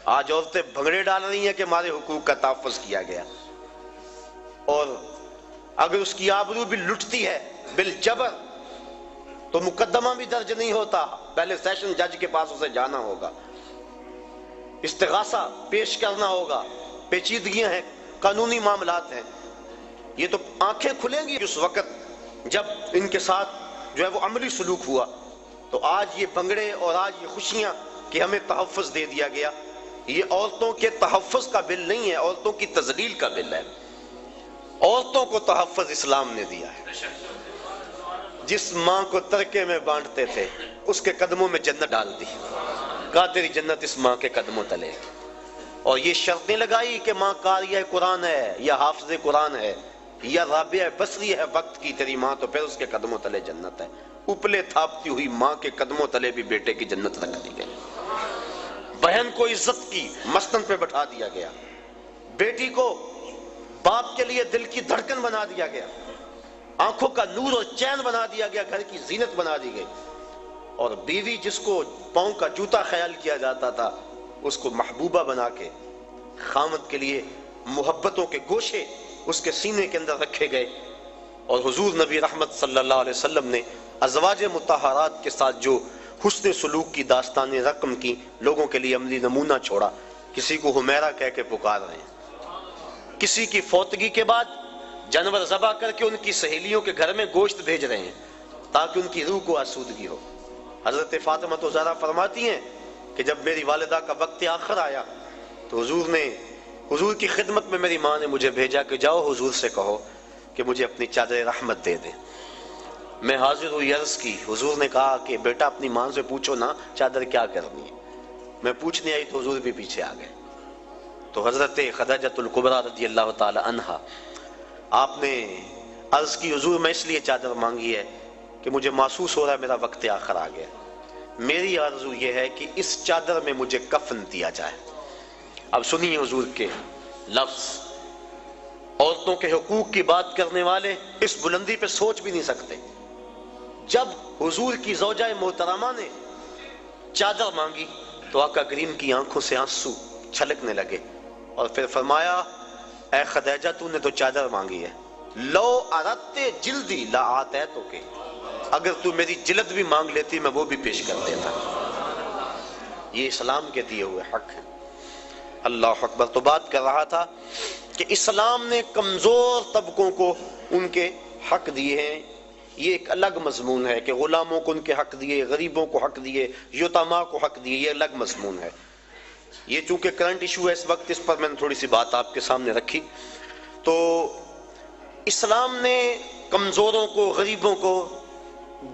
آج عورتیں بھنگڑے ڈال رہی ہیں کہ ہمارے حقوق کا تحفظ کیا گیا، اور اگر اس کی آبرو بھی لٹتی ہے بالجبر تو مقدمہ بھی درج نہیں ہوتا، پہلے سیشن جج کے پاس اسے جانا ہوگا، استغاثہ پیش کرنا ہوگا، پیچیدگیاں ہیں، قانونی معاملات ہیں۔ یہ تو آنکھیں کھلیں گی اس وقت جب ان کے ساتھ جو ہے وہ عملی سلوک ہوا۔ تو آج یہ بنگڑے اور آج یہ خوشیاں کہ ہمیں تحفظ دے دیا گیا، یہ عورتوں کے تحفظ کا بل نہیں ہے، عورتوں کی تذلیل کا بل ہے۔ عورتوں کو تحفظ اسلام نے دیا ہے۔ جس ماں کو ترکے میں بانٹتے تھے اس کے قدموں میں جنت ڈال دی، کہا تیری جنت اس ماں کے قدموں تلے، اور یہ شرطیں لگائی کہ ماں قاریہ قرآن ہے یا حافظ قرآن ہے یا رابعہ بصری ہے وقت کی تیری ماں، تو پھر اس کے قدموں تلے جنت ہے۔ اپلے تھاپتی ہوئی ماں کے قدموں تلے بھی بیٹے کی جنت رکھ دی گئی۔ بہن کو عزت کی مستن پہ بٹھا دیا گیا، بیٹی کو باپ کے لیے دل کی دھڑکن بنا دیا گیا، آنکھوں کا نور اور چین بنا دیا گیا، گھر کی زینت بنا دی گئی، اور بیوی جس کو پاؤں کا جوتا خیال کیا جاتا تھا اس کو محبوبہ بنا کے خامد کے لیے محبتوں کے گوشے اس کے سینے کے اندر رکھے گئے۔ اور حضور نبی رحمت صلی اللہ علیہ وسلم نے ازواج مطہرات کے ساتھ جو حسن سلوک کی داستانیں رقم کی، لوگوں کے لیے عملی نمونہ چھوڑا۔ کسی کو حمیرہ کہہ کے پکار رہے ہیں، کسی کی فوتگی کے بعد جانور ذبح کر کے ان کی سہیلیوں کے گھر میں گوشت بھیج رہے ہیں تاکہ ان کی روح کو آسودگی ہو۔ حضرت فاطمہ تو زہرا فرماتی ہیں کہ جب میری والدہ کا وقت آخر آیا تو حضور کی خدمت میں میری ماں نے مجھے بھیجا کہ جاؤ حضور سے کہو کہ مجھے اپنی چادر رحمت دے دے۔ میں حاضر ہوئی، عرض کی، حضور نے کہا کہ بیٹا اپنی ماں سے پوچھو نا چادر کیا کرنی ہے۔ میں پوچھنے آئی تو حضور بھی پیچھے آ گئے۔ تو حضرت خدیجہ الکبریٰ رضی اللہ تعالی عنہا آپ نے عرض کی، حضور میں اس لیے چادر مانگی ہے کہ مجھے محسوس ہو رہا ہے میرا وقت آخر آ گیا، میری آرزو یہ ہے کہ اس چادر میں مجھے کفن دیا جائے۔ اب سنیے حضور کے لفظ، عورتوں کے حقوق کی بات کرنے والے اس بلندی پہ سوچ بھی نہیں سکتے۔ جب حضور کی زوجہ محترمہ نے چادر مانگی تو آقا کریم کی آنکھوں سے آنسو چھلکنے لگے، اور پھر فرمایا، اے خدیجہ تو نے تو چادر مانگی ہے، لو اردت جلدی لا آتیتک، اگر تو میری جلد بھی مانگ لیتی میں وہ بھی پیش کر دیتا۔ یہ اسلام کے دیے ہوئے حق ہے۔ اللہ اکبر۔ تو بات کر رہا تھا کہ اسلام نے کمزور طبقوں کو ان کے حق دیے ہیں، یہ ایک الگ مضمون ہے کہ غلاموں کو ان کے حق دیے، غریبوں کو حق دیے، یتیماں کو حق دیے، یہ الگ مضمون ہے۔ یہ چونکہ کرنٹ ایشو ہے اس وقت، اس پر میں نے تھوڑی سی بات آپ کے سامنے رکھی۔ تو اسلام نے کمزوروں کو، غریبوں کو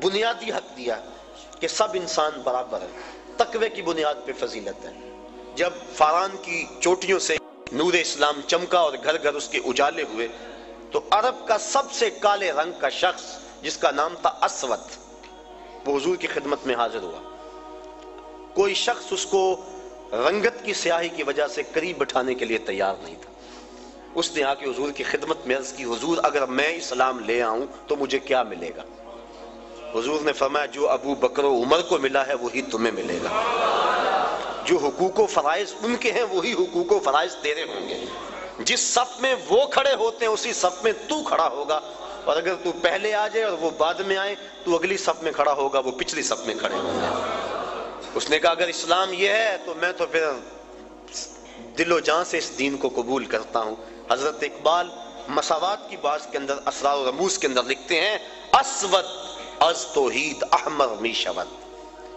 بنیادی حق دیا کہ سب انسان برابر ہیں، تقوی کی بنیاد پہ فضیلت ہے۔ جب فاران کی چوٹیوں سے نور اسلام چمکا اور گھر گھر اس کے اجالے ہوئے تو عرب کا سب سے کالے رنگ کا شخص جس کا نام تھا اسود، وہ حضور کی خدمت میں حاضر ہوا۔ کوئی شخص اس کو رنگت کی سیاہی کی وجہ سے قریب بٹھانے کے لیے تیار نہیں تھا۔ اس نے آ کے حضور کی خدمت میں عرض کی، حضور اگر میں اسلام لے آؤں تو مجھے کیا ملے گا؟ حضور نے فرمایا، جو ابو بکر و عمر کو ملا ہے وہی تمہیں ملے گا، جو حقوق و فرائض ان کے ہیں وہی حقوق و فرائض تیرے ہوں گے۔ جس صف میں وہ کھڑے ہوتے ہیں اسی صف میں تو کھڑا ہوگا، اور اگر تو پہلے آ جائے اور وہ بعد میں آئے تو اگلی صف میں کھڑا ہوگا، وہ پچھلی صف میں کھڑے ہوں گے۔ اس نے کہا اگر اسلام یہ ہے تو میں تو پھر دل و جان سے اس دین کو قبول کرتا ہوں۔ حضرت اقبال مساوات کی بات کے اندر اسرار و رموز کے اندر لکھتے ہیں، اسود از توحید احمر می شود،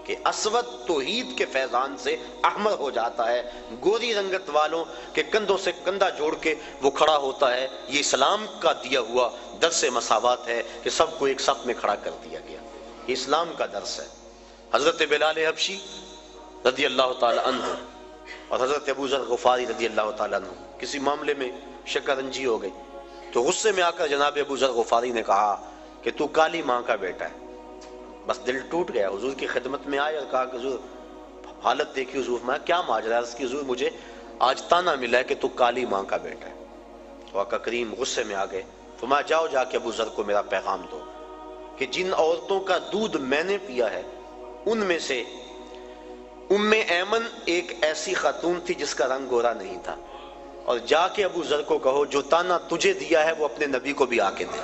کہ اسود توحید کے فیضان سے احمر ہو جاتا ہے، گوری رنگت والوں کے کندھوں سے کندھا جوڑ کے وہ کھڑا ہوتا ہے۔ یہ اسلام کا دیا ہوا درس مساوات ہے کہ سب کو ایک صف میں کھڑا کر دیا گیا، یہ اسلام کا درس ہے۔ حضرت بلال حبشی رضی اللہ تعالی عنہ اور حضرت ابو ذر غفاری رضی اللہ تعالی عنہ کسی معاملے میں شکنجی ہو گئی تو غصے میں آ کر جناب ابو ذر غفاری نے کہا کہ تو کالی ماں کا بیٹا ہے۔ بس دل ٹوٹ گیا، حضور کی خدمت میں آئے اور کہا کہ حضور حالت دیکھی، حضور میں کیا ماجرا ہے؟ اس کی حضور مجھے آج تانا ملا ہے کہ تو کالی ماں کا بیٹا ہے۔ تو آقا کریم غصے میں آ گئے، فرمایا جاؤ جا کے ابو ذر کو میرا پیغام دو کہ جن عورتوں کا دودھ میں نے پیا ہے ان میں سے ام ایمن ایک ایسی خاتون تھی جس کا رنگ گورا نہیں تھا، اور جا کے ابو ذر کو کہو جو تانا تجھے دیا ہے وہ اپنے نبی کو بھی آ کے دے۔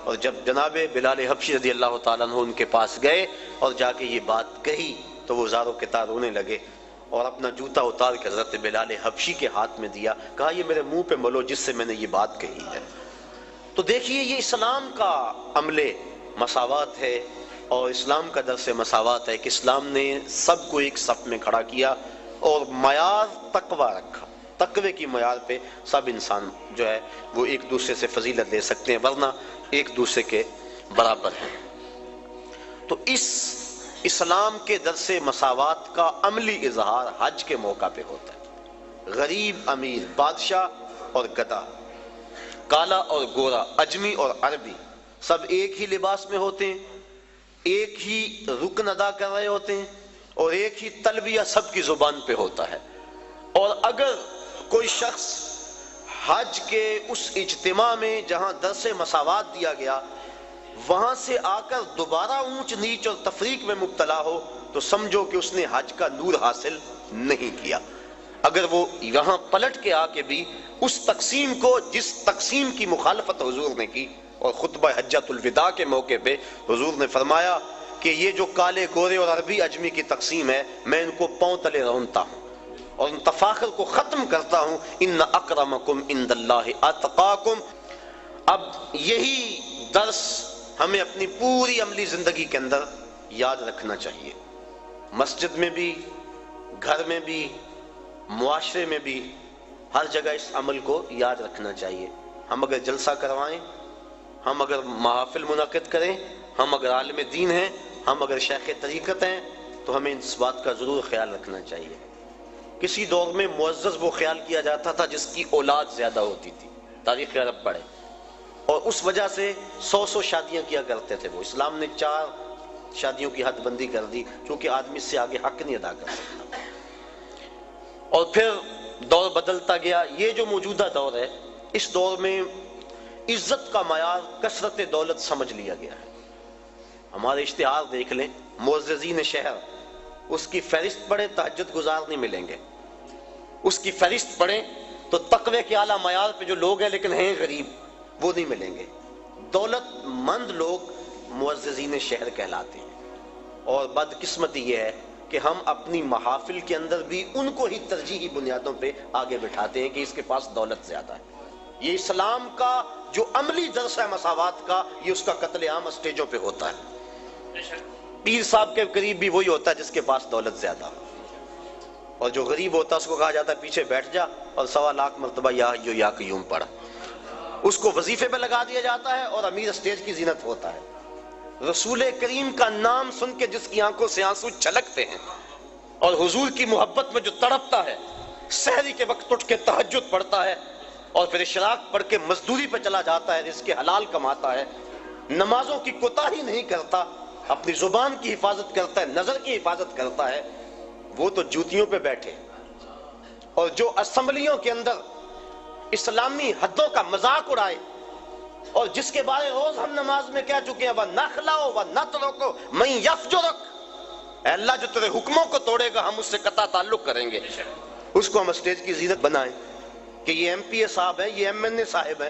اور جب جناب بلال حبشی رضی اللہ تعالیٰ عنہ ان کے پاس گئے اور جا کے یہ بات کہی تو وہ زاروں کے تار رونے لگے اور اپنا جوتا اتار کے حضرت بلال حبشی کے ہاتھ میں دیا، کہا یہ میرے منہ پہ ملو جس سے میں نے یہ بات کہی ہے۔ تو دیکھیے یہ اسلام کا عمل مساوات ہے، اور اسلام کا درس مساوات ہے کہ اسلام نے سب کو ایک صف میں کھڑا کیا اور معیار تقوی رکھا۔ تقوی کی معیار پہ سب انسان جو ہے وہ ایک دوسرے سے فضیلت لے سکتے ہیں، ورنہ ایک دوسرے کے برابر ہیں۔ تو اس اسلام کے درس مساوات کا عملی اظہار حج کے موقع پہ ہوتا ہے۔ غریب امیر، بادشاہ اور گدھا، کالا اور گورا، اجمی اور عربی، سب ایک ہی لباس میں ہوتے ہیں، ایک ہی رکن ادا کر رہے ہوتے ہیں، اور ایک ہی تلبیہ سب کی زبان پہ ہوتا ہے۔ اور اگر کوئی شخص حج کے اس اجتماع میں جہاں درس مساوات دیا گیا وہاں سے آ کر دوبارہ اونچ نیچ اور تفریق میں مبتلا ہو تو سمجھو کہ اس نے حج کا نور حاصل نہیں کیا۔ اگر وہ یہاں پلٹ کے آ کے بھی اس تقسیم کو، جس تقسیم کی مخالفت حضور نے کی، اور خطبہ حجۃ الوداع کے موقع پہ حضور نے فرمایا کہ یہ جو کالے گورے اور عربی اجمی کی تقسیم ہے میں ان کو پاؤں تلے رونتا ہوں اور ان تفاخر کو ختم کرتا ہوں، ان اکرمکم عند اللہ اتقاکم۔ اب یہی درس ہمیں اپنی پوری عملی زندگی کے اندر یاد رکھنا چاہیے، مسجد میں بھی، گھر میں بھی، معاشرے میں بھی، ہر جگہ اس عمل کو یاد رکھنا چاہیے۔ ہم اگر جلسہ کروائیں، ہم اگر محافل منعقد کریں، ہم اگر عالم دین ہیں، ہم اگر شیخ طریقت ہیں، تو ہمیں اس بات کا ضرور خیال رکھنا چاہیے۔ کسی دور میں معزز وہ خیال کیا جاتا تھا جس کی اولاد زیادہ ہوتی تھی، تاریخ عرب پڑھے، اور اس وجہ سے 100 شادیاں کیا کرتے تھے وہ۔ اسلام نے 4 شادیوں کی حد بندی کر دی کیونکہ آدمی سے آگے حق نہیں ادا کر سکتا۔ اور پھر دور بدلتا گیا۔ یہ جو موجودہ دور ہے، اس دور میں عزت کا معیار کثرت دولت سمجھ لیا گیا ہے۔ ہمارے اشتہار دیکھ لیں، معززین شہر، اس کی فہرست پڑھیں تہجد گزار نہیں ملیں گے، اس کی فہرست پڑھیں تو تقوی کے اعلیٰ معیار پہ جو لوگ ہیں لیکن ہیں غریب، وہ نہیں ملیں گے۔ دولت مند لوگ معززین شہر کہلاتے ہیں، اور بدقسمتی یہ ہے کہ ہم اپنی محافل کے اندر بھی ان کو ہی ترجیحی بنیادوں پہ آگے بٹھاتے ہیں کہ اس کے پاس دولت زیادہ ہے۔ یہ اسلام کا جو عملی درس ہے مساوات کا، یہ اس کا قتل عام اسٹیجوں پہ ہوتا ہے۔ پیر صاحب کے قریب بھی وہی ہوتا ہے جس کے پاس دولت زیادہ ہو، اور جو غریب ہوتا ہے اس کو کہا جاتا ہے پیچھے بیٹھ جا اور 1.25 لاکھ مرتبہ یا حیو یا قیوم پڑھ، اس کو وظیفے پہ لگا دیا جاتا ہے اور امیر اسٹیج کی زینت ہوتا ہے۔ رسول کریم کا نام سن کے جس کی آنکھوں سے آنسو چھلکتے ہیں اور حضور کی محبت میں جو تڑپتا ہے، سحری کے وقت اٹھ کے تہجد پڑھتا ہے اور پھر اشراق پڑھ کے مزدوری پہ چلا جاتا ہے، رزق حلال کماتا ہے، نمازوں کی کوتاہی نہیں کرتا، اپنی زبان کی حفاظت کرتا ہے، نظر کی حفاظت کرتا ہے، وہ تو جوتیوں پہ بیٹھے۔ اور جو اسمبلیوں کے اندر اسلامی حدوں کا مذاق اڑائے اور جس کے بارے روز ہم نماز میں کہہ چکے ہیں وَنَخْلَعُ وَنَتْرُكُ مَن يَفْجُرُكَ، اے اللہ جو تیرے حکموں کو توڑے گا ہم اس سے قطع تعلق کریں گے۔ اس کو ہم اسٹیج کی زینت بنائیں کہ یہ ایم پی اے صاحب ہیں، یہ ایم این اے صاحب ہیں،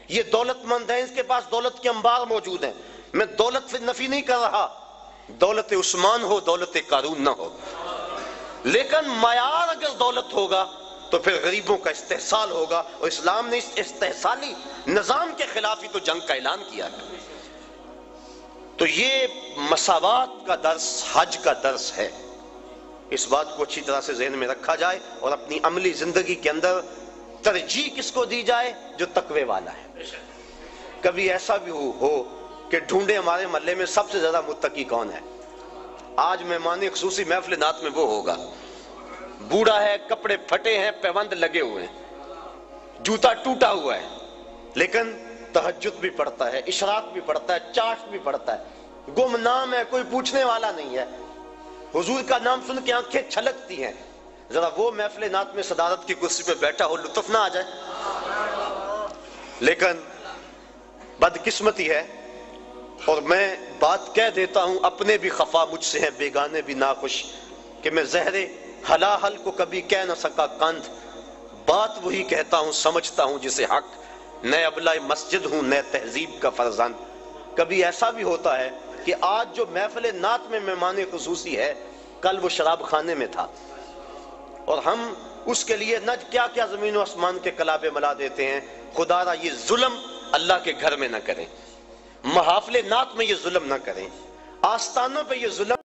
یہ دولت مند ہیں، اس کے پاس دولت کے انبار موجود ہیں۔ میں دولت سے نفی نہیں کر رہا، دولت عثمان ہو، دولت قارون نہ ہو، لیکن معیار اگر دولت ہوگا تو پھر غریبوں کا استحصال ہوگا، اور اسلام نے اس استحصالی نظام کے خلاف ہی تو جنگ کا اعلان کیا ہے۔ تو یہ مساوات کا درس حج کا درس ہے، اس بات کو اچھی طرح سے ذہن میں رکھا جائے اور اپنی عملی زندگی کے اندر ترجیح کس کو دی جائے؟ جو تقوی والا ہے۔ کبھی ایسا بھی ہو کہ ڈھونڈے ہمارے محلے میں سب سے زیادہ متقی کون ہے، آج مہمان خصوصی محفل نعت میں وہ ہوگا، بوڑھا ہے، کپڑے پھٹے ہیں، پیوند لگے ہوئے ہیں، جوتا ٹوٹا ہوا ہے، لیکن تہجد بھی پڑھتا ہے، اشراق بھی پڑھتا ہے، چاشت بھی پڑھتا ہے، گمنام ہے، کوئی پوچھنے والا نہیں ہے، حضور کا نام سن کے آنکھیں چھلکتی ہیں۔ ذرا وہ محفل نعت میں صدارت کی کرسی پہ بیٹھا ہو، لطف نہ آ جائے؟ لیکن بدقسمتی ہے اور میں بات کہہ دیتا ہوں، اپنے بھی خفا مجھ سے ہیں بیگانے بھی ناخوش، کہ میں زہر ہلاہل کو کبھی کہہ نہ سکا کاندھ، بات وہی کہتا ہوں سمجھتا ہوں جسے حق، نئے ابلہ مسجد ہوں نئے تہذیب کا فرزند۔ کبھی ایسا بھی ہوتا ہے کہ آج جو محفل نعت میں مہمان خصوصی ہے، کل وہ شراب خانے میں تھا، اور ہم اس کے لیے نہ کیا کیا زمین و آسمان کے کلابے ملا دیتے ہیں۔ خدا را یہ ظلم اللہ کے گھر میں نہ کریں، محافل نعت میں یہ ظلم نہ کریں، آستانوں پہ یہ ظلم